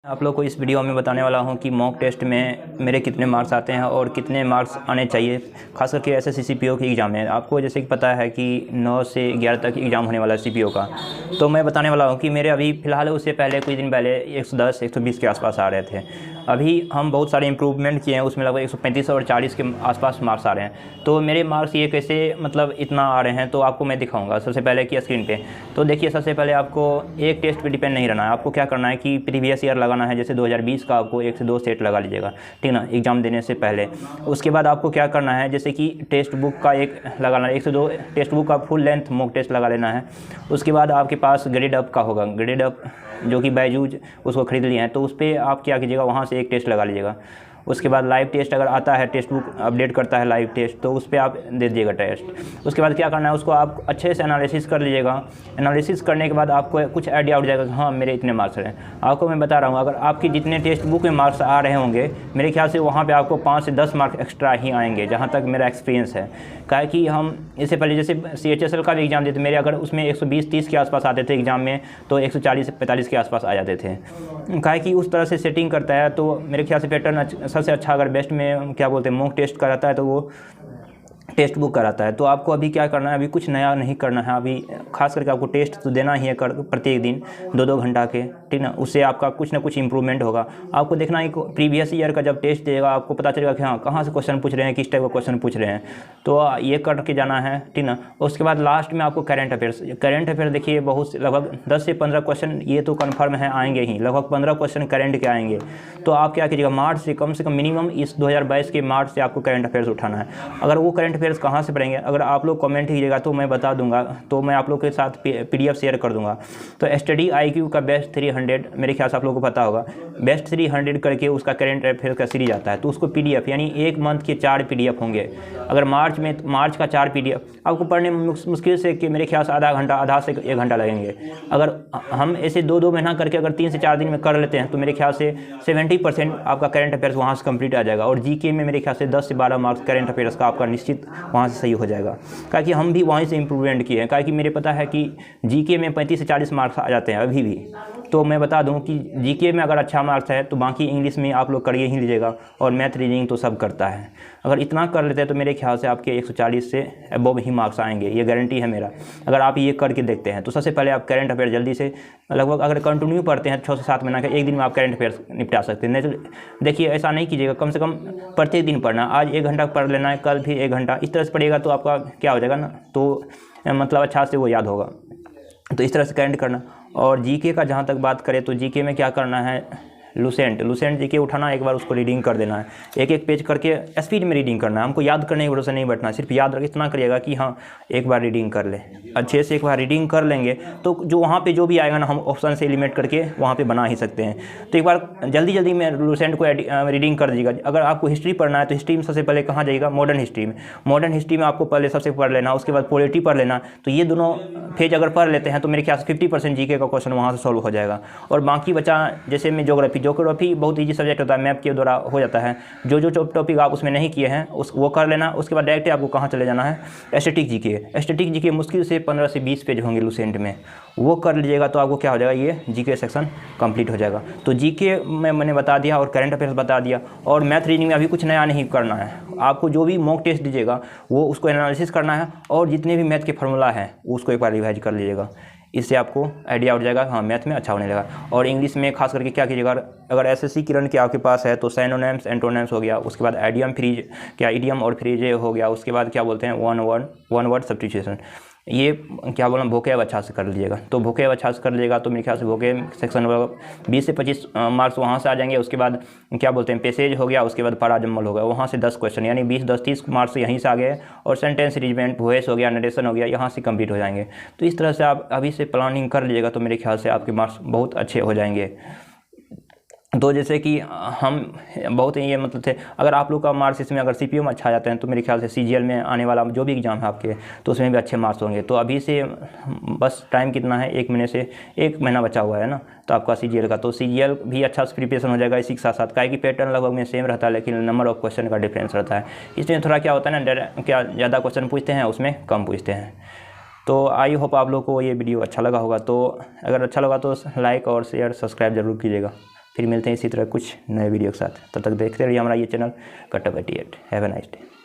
आप लोग को इस वीडियो में बताने वाला हूं कि मॉक टेस्ट में मेरे कितने मार्क्स आते हैं और कितने मार्क्स आने चाहिए, खास करके एसएससी सीपीओ की एग्ज़ाम है। आपको जैसे कि पता है कि 9 से 11 तक एग्ज़ाम होने वाला है सीपीओ का। तो मैं बताने वाला हूं कि मेरे अभी फ़िलहाल उससे पहले कुछ दिन पहले 110 120 के आसपास आ रहे थे। अभी हम बहुत सारे इम्प्रूवमेंट किए हैं, उसमें लगभग 135 और 40 के आसपास मार्क्स आ रहे हैं। तो मेरे मार्क्स ये कैसे मतलब इतना आ रहे हैं, तो आपको मैं दिखाऊँगा सबसे पहले कि स्क्रीन पर। तो देखिए, सबसे पहले आपको एक टेस्ट पर डिपेंड नहीं रहना है। आपको क्या करना है कि प्रीवियस ईयर लगाना है। जैसे 2020 का आपको 1 से 2 सेट लगा लीजिएगा, ठीक ना, एग्ज़ाम देने से पहले। उसके बाद आपको क्या करना है, जैसे कि टेस्ट बुक का एक लगाना है, 1 से 2 टेस्ट बुक का फुल लेंथ मॉक टेस्ट लगा लेना है। उसके बाद आपके पास ग्रेड अप का होगा, ग्रेड अप जो कि बायजूज उसको खरीद लिए हैं, तो उस पर आप क्या कीजिएगा, वहाँ से एक टेस्ट लगा लीजिएगा। उसके बाद लाइव टेस्ट अगर आता है, टेस्ट बुक अपडेट करता है लाइव टेस्ट, तो उस पर आप दे दीजिएगा टेस्ट। उसके बाद क्या करना है, उसको आप अच्छे से एनालिसिस कर लीजिएगा। एनालिसिस करने के बाद आपको कुछ आइडिया उठ जाएगा कि हाँ मेरे इतने मार्क्स हैं। आपको मैं बता रहा हूँ, अगर आपके जितने टेस्ट बुक में मार्क्स आ रहे होंगे, मेरे ख्याल से वहाँ पे आपको 5 से 10 मार्क्स एक्स्ट्रा ही आएंगे, जहाँ तक मेरा एक्सपीरियंस है। क्या कि हम इससे पहले जैसे CHSL का भी एग्ज़ाम देते, मेरे अगर उसमें 120-30 के आसपास आते थे एग्ज़ाम में, तो 140 से 45 के आसपास आ जाते थे। क्या कि उस तरह से सेटिंग करता है। तो मेरे ख्याल से पैटर्न सबसे अच्छा, अगर बेस्ट में क्या बोलते हैं मॉक टेस्ट कराता है, तो वो टेस्ट बुक कराता है। तो आपको अभी क्या करना है, अभी कुछ नया नहीं करना है। अभी खास करके आपको टेस्ट तो देना ही है प्रत्येक दिन 2-2 घंटा के, ठीक ना। उससे आपका कुछ ना कुछ इंप्रूवमेंट होगा। आपको देखना है कि प्रीवियस ईयर का जब टेस्ट देगा, आपको पता चलेगा कि हाँ कहाँ से क्वेश्चन पूछ रहे हैं, किस टाइप का क्वेश्चन पूछ रहे हैं। तो ये करके जाना है, ठीक ना। उसके बाद लास्ट में आपको करेंट अफेयर्स देखिए, बहुत लगभग 10 से 15 क्वेश्चन ये तो कन्फर्म है आएंगे ही, लगभग 15 क्वेश्चन करेंट के आएंगे। तो आप क्या कीजिएगा, मार्च से कम मिनिमम इस 2022 के मार्च से आपको करेंट अफेयर्स उठाना है। अगर वो करेंट अफेयर्स कहाँ से पढ़ेंगे, अगर आप लोग कमेंट कीजिएगा तो मैं बता दूंगा, तो मैं आप लोग के साथ PDF शेयर कर दूंगा। तो स्टडी IQ का बेस्ट 300, मेरे ख्याल से आप लोगों को पता होगा, बेस्ट 300 करके उसका करेंट अफेयर का सीरीज आता है। तो उसको PDF यानी 1 मंथ के 4 PDF होंगे। अगर मार्च का 4 PDF आपको पढ़ने में मुश्किल से कि मेरे ख्याल से आधा से 1 घंटा लगेंगे। अगर हम ऐसे 2-2 महीना करके अगर 3 से 4 दिन में कर लेते हैं, तो मेरे ख्याल से 70% आपका करेंट अफेयर्स वहाँ से कंप्लीट आ जाएगा। और GK में मेरे ख्याल से 10 से 12 मार्क्स करेंट अफेयर्स का आपका निश्चित वहाँ से सही हो जाएगा। क्या कि हम भी वहीं से इम्प्रूवमेंट किए हैं। क्या कि मेरे पता है कि GK में 35 से 40 मार्क्स आ जाते हैं अभी भी। तो मैं बता दूं कि GK में अगर अच्छा मार्क्स है, तो बाकी इंग्लिश में आप लोग करिए ही लीजिएगा, और मैथ रीडिंग तो सब करता है। अगर इतना कर लेते हैं तो मेरे ख्याल से आपके 140 से अबव ही मार्क्स आएंगे, ये गारंटी है मेरा। अगर आप ये करके देखते हैं, तो सबसे पहले आप करेंट अफेयर जल्दी से, लगभग अगर कंटिन्यू पढ़ते हैं 6 से 7 महीना का, एक दिन में आप करेंट अफेयर्स निपटा सकते हैं। नहीं तो देखिए, ऐसा नहीं कीजिएगा, कम से कम प्रत्येक दिन पढ़ना। आज 1 घंटा पढ़ लेना है, कल भी 1 घंटा, इस तरह से पढ़िएगा तो आपका क्या हो जाएगा ना, तो मतलब अच्छा से वो याद होगा। तो इस तरह से करेंट करना। और GK का जहाँ तक बात करें, तो GK में क्या करना है, लुसेंट GK उठाना, एक बार उसको रीडिंग कर देना है, एक पेज करके स्पीड में रीडिंग करना है। हमको याद करने की भरोसा नहीं बैठना, सिर्फ याद रख इतना करिएगा कि हाँ एक बार रीडिंग कर ले, अच्छे से एक बार रीडिंग कर लेंगे तो जो वहाँ पे जो भी आएगा ना, हम ऑप्शन से एलिमिनेट करके वहाँ पे बना ही सकते हैं। तो एक बार जल्दी में लुसेंट को रीडिंग कर दीजिएगा। अगर आपको हिस्ट्री पढ़ना है, तो हिस्ट्री में सबसे पहले कहाँ जाइएगा, मॉडर्न हिस्ट्री में आपको पहले सबसे पढ़ लेना, उसके बाद पॉलिटी पढ़ लेना। तो ये दोनों फेज अगर पढ़ लेते हैं, तो मेरे ख्याल से 50% GK का क्वेश्चन वहाँ से सॉल्व हो जाएगा। और बाकी बचा, जैसे में ज्योग्राफी बहुत ईजी सब्जेक्ट होता है, मैप के द्वारा हो जाता है। जो टॉपिक आप उसमें नहीं किए हैं वो कर लेना। उसके बाद डायरेक्ट आपको कहाँ चले जाना है, स्टैटिक जीके मुश्किल से 15 से 20 पेज होंगे लुसेंट में, वो कर लीजिएगा तो आपको क्या हो जाएगा, ये GK सेक्शन कंप्लीट हो जाएगा। तो GK में मैंने बता दिया और करंट अफेयर्स बता दिया। और मैथ रीडिंग में अभी कुछ नया नहीं करना है। आपको जो भी मॉक टेस्ट दीजिएगा वो उसको एनालिसिस करना है, और जितने भी मैथ के फार्मूला हैं उसको एक बार रिवाइज कर लीजिएगा। इससे आपको आइडिया उठ जाएगा, हाँ मैथ में अच्छा होने लगा। और इंग्लिश में खास करके क्या कीजिएगा, अगर SSC किरण के आपके पास है, तो सिनोनिम्स एंटोनिम्स हो गया, उसके बाद इडियम और फ्रीज हो गया, उसके बाद क्या बोलते हैं वन वर्ड सब्स्टिट्यूशन, ये क्या बोलना, वोकैब अच्छा से कर लीजिएगा। तो वोकैब अच्छा से कर लीजिएगा तो मेरे ख्याल से वोकैब सेक्शन 20 से 25 मार्क्स वहाँ से आ जाएंगे। उसके बाद क्या बोलते हैं, पैसेज हो गया, उसके बाद पैराजम्बल हो गया, वहाँ से 10 क्वेश्चन यानी 20-10-30 मार्क्स यहीं से आ गए। और सेंटेंस अरेंजमेंट, वॉइस हो गया, नरेशन हो गया, यहाँ से कंप्लीट हो जाएंगे। तो इस तरह से आप अभी से प्लानिंग कर लीजिएगा, तो मेरे ख्याल से आपके मार्क्स बहुत अच्छे हो जाएंगे। तो जैसे कि हम बहुत ये मतलब थे, अगर आप लोग का मार्क्स इसमें अगर CPO में अच्छा आ जाते हैं, तो मेरे ख्याल से CGL में आने वाला जो भी एग्ज़ाम है आपके, तो उसमें भी अच्छे मार्क्स होंगे। तो अभी से बस टाइम कितना है, 1 महीने से 1 महीना बचा हुआ है ना, तो आपका CGL का, तो CGL भी अच्छा से प्रिपरेशन हो जाएगा इसी के साथ साथ। क्या कि पैटर्न लगभग में सेम रहता है, लेकिन नंबर ऑफ क्वेश्चन का डिफरेंस रहता है। इसमें थोड़ा क्या होता है ना, क्या ज़्यादा क्वेश्चन पूछते हैं, उसमें कम पूछते हैं। तो आई होप आप लोग को ये वीडियो अच्छा लगा होगा। तो अगर अच्छा लगा तो लाइक और शेयर सब्सक्राइब जरूर कीजिएगा। फिर मिलते हैं इसी तरह कुछ नए वीडियो के साथ। तब तक देखते रहिए हमारा ये चैनल कट्टा 88। Have a nice day.